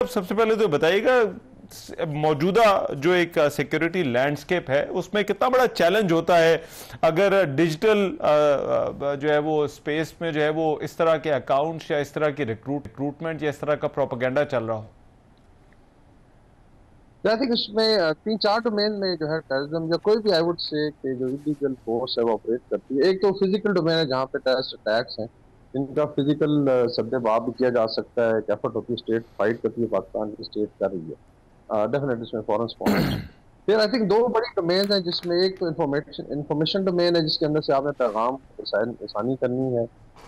सबसे पहले तो बताइएगा मौजूदा जो एक सिक्योरिटी लैंडस्केप है उसमें कितना बड़ा चैलेंज होता है अगर डिजिटल जो है वो स्पेस में जो है वो इस तरह के अकाउंट्स या इस तरह की रिक्रूटमेंट या इस तरह का प्रोपेगेंडा चल रहा हो। आई थिंक इसमें तीन चार डोमेन में जो है टेररिज्म या कोई भी आई वुड से कि जो इलीगल फोर्स है वो ऑपरेट करती है। एक तो फिजिकल डोमेन है जहाँ पे टेररिस्ट अटैक्स हैं जिनका फिजिकल सद्देबाब भी किया जा सकता है। एक एफर्ट होती है, स्टेट फाइट करती है, पाकिस्तान की स्टेट कर रही है डेफिनेटली इसमें फॉरेन स्पॉन्सरशिप। फिर आई थिंक दो बड़ी डोमेन है जिसमें एक तो इंफॉर्मेशन डोमेन है जिसके अंदर से आपने पैगाम आसानी करनी है,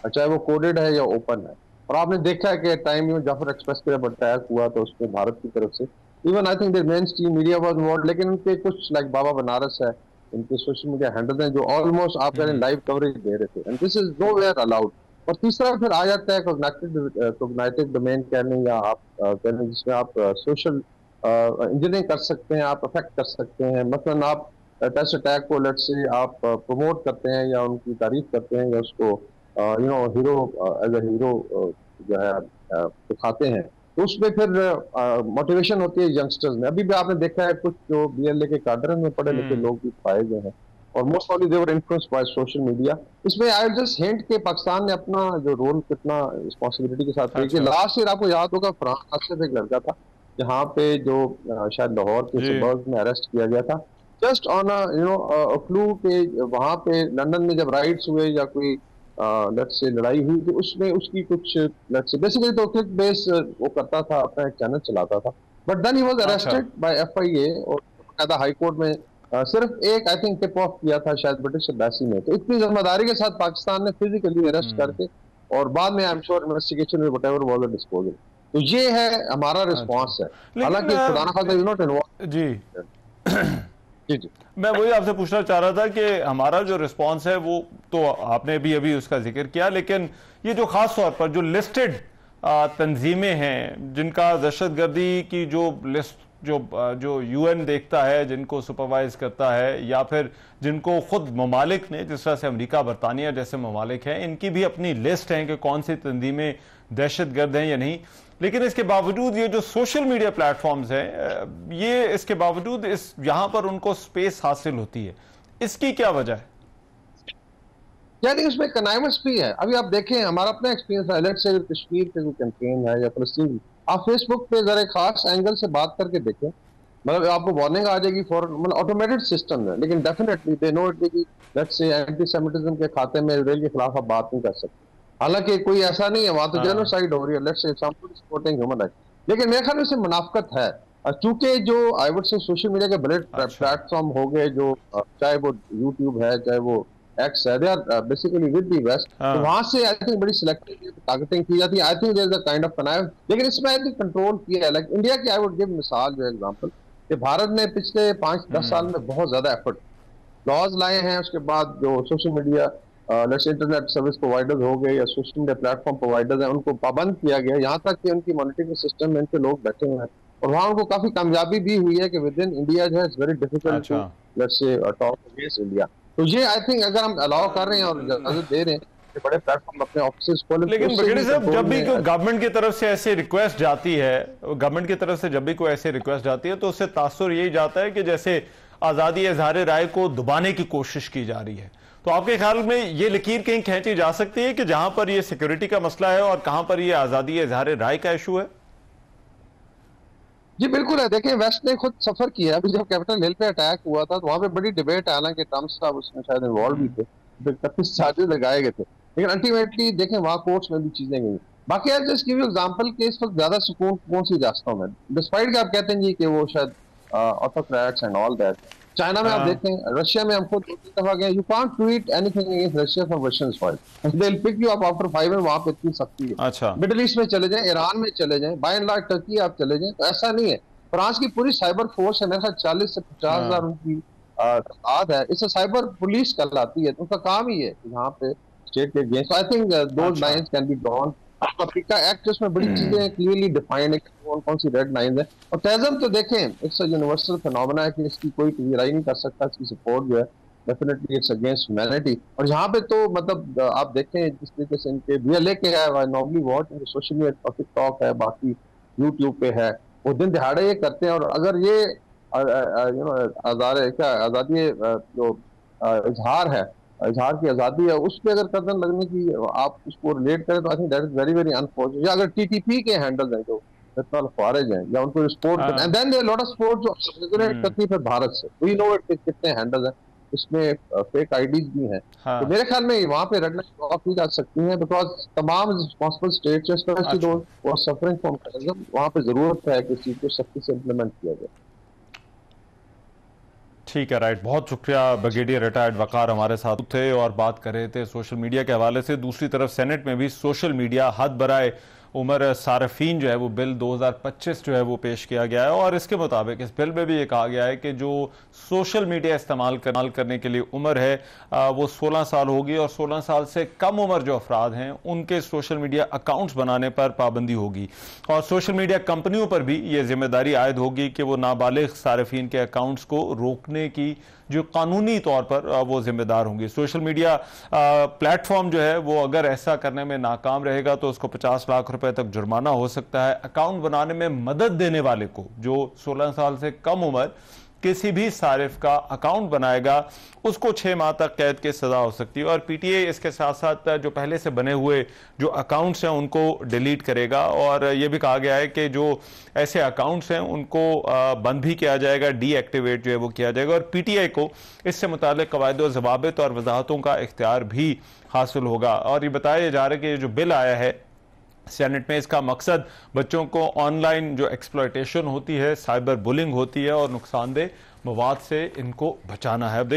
चाहे वो कोडेड है या ओपन है। और आपने देखा है कि टाइम जाफर एक्सप्रेस के जब अटैक हुआ तो उसमें भारत की तरफ से even I think the main stream media was involve, लेकिन उनके कुछ लाइक बाबा बनारस है, इनके सोशल मीडिया हैंडल हैं जो ऑलमोस्ट आप कह रहे लाइव कवरेज दे रहे थे, and this is nowhere allowed. और तीसरा फिर आ जाता है कोग्निटिव डोमेन कह लें या आप कह लें जिसमें आप सोशल इंजीनियरिंग कर सकते हैं, आप अफेक्ट कर सकते हैं। मतलब आप टेस्ट अटैक को लेट से आप प्रमोट करते हैं या उनकी तारीफ करते हैं या उसको हीरो एज ए हीरो जो है दिखाते हैं, तो उसमें फिर मोटिवेशन होती है यंगस्टर्स में। अभी भी आपने देखा है कुछ जो बीएलए के काडर में पढ़े लिखे लोग भी पाए गए हैं और most of they were influenced by social media. इसमें आई जस्ट हिंट के पाकिस्तान ने अपना जो रोल कितना रिस्पॉन्सिबिलिटी के साथ प्ले किया। लास्ट ईयर आपको याद होगा फ्रांस से एक लड़का था जहाँ पे जो शायद लाहौर के सबर्ब्स में अरेस्ट किया गया था जस्ट ऑन क्लू के वहां पे लंदन में जब राइट्स हुए या कोई लेट्स से लड़ाई हुई तो उसमें उसकी कुछ लेट्स से बेसिकली तो क्लिक बेस वो करता था, अपना एक चैनल चलाता था, but then he was arrested by FIA और कायदा हाई कोर्ट में सिर्फ एक आई थिंक टिप ऑफ किया था शायद ब्रिटिश एम्बेसी में। तो इतनी जिम्मेदारी के साथ पाकिस्तान ने फिजिकली अरेस्ट करके और बाद में आई एम श्योर इन्वेस्टिगेशन में व्हाटएवर वाज द डिस्पोजल। तो ये है हमारा रिस्पांस है, हालांकि खुदा ना खास्ता यू नॉट इन्वॉल्व। जी जी जी मैं वही आपसे पूछना चाह रहा था कि हमारा जो रिस्पांस है वो तो आपने भी अभी उसका जिक्र किया, लेकिन ये जो खास तौर पर जो लिस्टेड तंजीमें हैं जिनका दहशतगर्दी की जो लिस्ट जो यूएन देखता है, जिनको सुपरवाइज करता है, या फिर जिनको खुद ममालिक ने जिस तरह से अमेरिका बरतानिया जैसे ममालिक हैं इनकी भी अपनी लिस्ट है कि कौन सी तंजीमें दहशतगर्द हैं या नहीं, लेकिन इसके बावजूद ये जो सोशल मीडिया प्लेटफॉर्म्स हैं ये इसके बावजूद इस यहाँ पर उनको स्पेस हासिल होती है, इसकी क्या वजह है? यानी उसमें कनाइमस भी है। अभी आप देखें हमारा अपना एक्सपीरियंस है, लेट्स से कश्मीर के कोई कैंपेन है या फलस्तीन, आप फेसबुक पे जरा खास एंगल से बात करके देखें, मतलब आपको वार्निंग आ जाएगी फॉर मतलब ऑटोमेटेड सिस्टम है, लेकिन डेफिनेटली दे नो इट कि लेट्स से एंटीसेमिटिज्म के खाते में इसराइल के खिलाफ आप बात नहीं कर सकते। हालांकि कोई ऐसा नहीं है, वहां तो जेनोसाइड हो रही है, let's say somebody supporting human right, लेकिन मेरे ख्याल में इससे मुनाफकत है। चूंकि जो I would say social media के बड़े प्लेटफॉर्म हो गए, जो चाहे वो यूट्यूब है चाहे वो एक्स है, they are basically with the west, तो वहां से आई थिंक बड़ी सिलेक्टिव टारगेटिंग की जाती है। I think there is a kind of connive, लेकिन इसमें आई थिंक कंट्रोल किया है। लाइक इंडिया की आई वुड गिव मिसाल जो एग्जांपल कि भारत ने पिछले 5-10 साल में बहुत ज्यादा एफर्ट लॉज लाए हैं। उसके बाद जो social media internet service providers हो गए या सोशल मीडिया प्लेटफॉर्म प्रोवाइडर्स हैं उनको पाबंद किया गया, यहाँ तक कि उनकी मॉनिटरिंग सिस्टम में इनके लोग बैठे हुए हैं और वहाँ उनको काफी कामयाबी भी हुई है कि विद इन इंडिया जो है it's very difficult to let's say talk against India. तो ये आई थिंक अगर हम अलाउ कर रहे हैं और इजाजत दे रहे हैं कि बड़े प्लेटफॉर्म अपने ऑफिस खोलें, लेकिन बगड़ी साहब जब भी कोई गवर्नमेंट की तरफ से ऐसी रिक्वेस्ट जाती है, गवर्नमेंट की तरफ से जब भी कोई ऐसी रिक्वेस्ट जाती है तो उससे तासुर यही जाता है कि जैसे आजादी इजहार राय को दबाने की कोशिश की जा रही है। तो आपके ख्याल में ये लकीर कहीं खींची जा सकती है कि जहां पर ये सिक्योरिटी का मसला है और कहां पर ये आजादी इजहार राय का इशू है? जी बिल्कुल है। देखिए वेस्ट ने खुद सफर किया, अभी जब कैपिटल हिल पे अटैक हुआ था तो वहां पे बड़ी डिबेट है, हालांकि ट्रम्प साहब उसमें शायद इन्वॉल्व भी थे, 31 चार्जेस लगाए गए थे, लेकिन अल्टीमेटली देखें वहां कोर्ट्स में भी चीजें गई। बाकी यार जस्ट गिव यू एग्जांपल के इस वक्त ज्यादा सुकून कौन सी रियासतों में, डिस्पाइट कि आप कहते हैं जी कि वो शायद autocrats and all that. China में आप देखें, रशिया में हम खुद 2-3 दफा गए, you can't tweet anything against Russia from Russian soil, they will pick you up after 5 minute. वहां पे इतनी सख्ती है। अच्छा, मिडिल ईस्ट में चले जाएं, ईरान में चले जाएं, बाय एंड लार्ज टर्की आप चले जाएं, तो ऐसा नहीं है। फ्रांस की पूरी साइबर फोर्स है, मेरे ख्याल 40 से 50 हजार उनकी तादाद है, इसे साइबर पुलिस कहलाती है, उनका काम ही है कि यहाँ पे स्टेट के against. I think those lines can be drawn. Africa act उसमें बड़ी चीजें क्लियरली डिफाइंड है कौन कौन सी रेड लाइंस है। और टेररिज्म तो देखें इट्स अ यूनिवर्सल फिनोमेना है कि इसकी कोई लड़ाई नहीं कर सकता, इसकी सपोर्ट जो है डेफिनेटली इट्स अगेंस्ट ह्यूमैनिटी। और यहाँ पे तो मतलब आप देखें जिस तरीके से इनके बीएलए के है normally watch social media TikTok है, बाकी यूट्यूब पे है, वो दिन दिहाड़े ये करते हैं। और अगर ये आज़ादी जो इजहार है, इजहार की आज़ादी है, उस पर अगर कदम लगने की आप उसको रिलेट करें तो I think that is very very unfortunate. या अगर टीटीपी के हैंडल्स हैं जो खारिज हैं, या उनको स्पोर्ट हाँ। And then there lot of support जो रेगुलेट हम्म। करती है फिर भारत से, वी नो इट कितने हैंडल्स हैं, इसमें फेक आईडीज भी हैं। तो हाँ। मेरे ख्याल में वहां पे रेड लाइन ड्रॉ की जा सकती है, बिकॉज तमाम रिस्पॉन्सिबल स्टेट्स, स्पेशली अच्छा। दोज सफरिंग फ्रॉम टेररिज्म, वहां पे जरूरत है कि इस चीज को सख्ती से इम्प्लीमेंट किया जाए। ठीक है, राइट, बहुत शुक्रिया। ब्रिगेडियर रिटायर्ड वकार हमारे साथ थे और बात कर रहे थे सोशल मीडिया के हवाले से। दूसरी तरफ सेनेट में भी सोशल मीडिया हद बराए उम्र सारफीन जो है वो बिल 2025 जो है वो पेश किया गया है, और इसके मुताबिक इस बिल में भी ये कहा गया है कि जो सोशल मीडिया इस्तेमाल करने के लिए उम्र है वो 16 साल होगी, और 16 साल से कम उम्र जो अफराद हैं उनके सोशल मीडिया अकाउंट्स बनाने पर पाबंदी होगी। और सोशल मीडिया कंपनियों पर भी ये जिम्मेदारी आयद होगी कि वो नाबालिग सारफीन के अकाउंट्स को रोकने की जो कानूनी तौर पर वो जिम्मेदार होंगी। सोशल मीडिया प्लेटफॉर्म जो है वो अगर ऐसा करने में नाकाम रहेगा तो उसको 50 लाख रुपए तक जुर्माना हो सकता है। अकाउंट बनाने में मदद देने वाले को, जो 16 साल से कम उम्र किसी भी सारिफ का अकाउंट बनाएगा, उसको 6 माह तक कैद की सजा हो सकती है। और पीटीए इसके साथ साथ जो पहले से बने हुए जो अकाउंट्स हैं उनको डिलीट करेगा, और यह भी कहा गया है कि जो ऐसे अकाउंट्स हैं उनको बंद भी किया जाएगा, डीएक्टिवेट जो है वो किया जाएगा। और पीटीआई को इससे मुतालिक कवायद व ज़वाबित और वजाहतों का इख्तियार भी हासिल होगा। और ये बताया जा रहा है कि ये जो बिल आया है सेनेट में, इसका मकसद बच्चों को ऑनलाइन जो एक्सप्लॉयटेशन होती है, साइबर बुलिंग होती है और नुकसानदेह मवाद से इनको बचाना है। अब